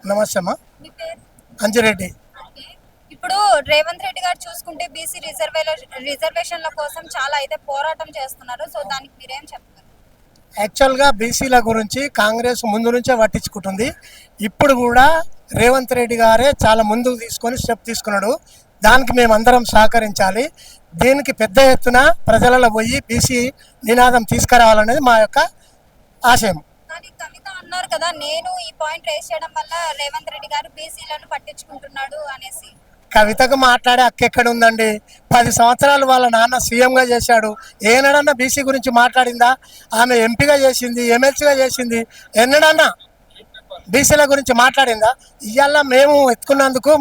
నమస్తే అమ్మా. మీ పేరు? అంజిరెడ్డి. ఓకే. ఇప్పుడు రేవంత్ రెడ్డి గారు చూసుకుంటే బీసీ రిజర్వేషన్ల కోసం చాలా అయితే పోరాటం చేస్తున్నారు. సో దానికి మీరేం చెప్తారు? యాక్చువల్గా బీసీల గురించి కాంగ్రెస్ ముందు నుంచే పట్టించుకుంటుంది. ఇప్పుడు కూడా రేవంత్ రెడ్డి గారే చాలా ముందుకు తీసుకొని స్టెప్ తీసుకున్నాడు. దానికి మేము అందరం సహకరించాలి. దీనికి పెద్ద ఎత్తున ప్రజలలో పోయి బీసీ నినాదం తీసుకురావాలనేది మా యొక్క ఆశయం. కానీ కవిత అన్నారు కదా, నేను ఈ పాయింట్ రేస్ చేయడం వల్ల రేవంత్ రెడ్డి గారు బీసీలను పట్టించుకుంటున్నాడు అనేసి. కవితకు మాట్లాడే హక్కు ఎక్కడ ఉందండి? 10 సంవత్సరాలు వాళ్ళ నాన్న సీఎంగా చేశాడు. ఏనాడన్నా బీసీ గురించి మాట్లాడిందా? ఆమె ఎంపీగా చేసింది, ఎమ్మెల్సీగా చేసింది. ఎన్నడన్నా బీసీల గురించి మాట్లాడిందా? ఇవాళ మేము ఎత్తుకున్నందుకు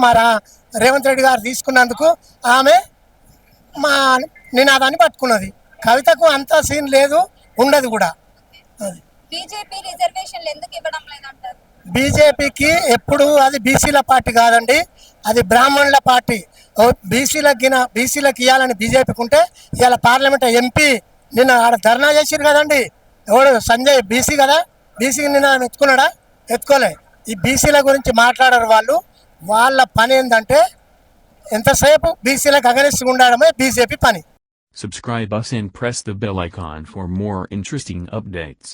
రేవంత్ రెడ్డి గారు తీసుకున్నందుకు ఆమె మా నినాదాన్ని పట్టుకున్నది. కవితకు అంత సీన్ లేదు, ఉండదు కూడా. బీజేపీ రిజర్వేషన్లు ఎందుకు ఇవ్వడం లేదంటారు? బీజేపీకి ఎప్పుడు అది బీసీల పార్టీ కాదండి, అది బ్రాహ్మణుల పార్టీ. బీసీలకు ఇవ్వాలని బీజేపీకి ఉంటే ఇవాళ పార్లమెంట్ ఎంపీ నిన్న ఆడ ధర్నా చేసిరు కదండి. ఎవడు సంజయ్ బీసీ కదా, బీసీకి నిన్న ఎత్తుకున్నాడా? ఎత్తుకోలే. ఈ బీసీల గురించి మాట్లాడరు వాళ్ళు. వాళ్ళ పని ఏంటంటే ఎంతసేపు బీసీలకు అగనిస్ట్గా ఉండడమే బీజేపీ పని. Subscribe us and press the bell icon for more interesting updates.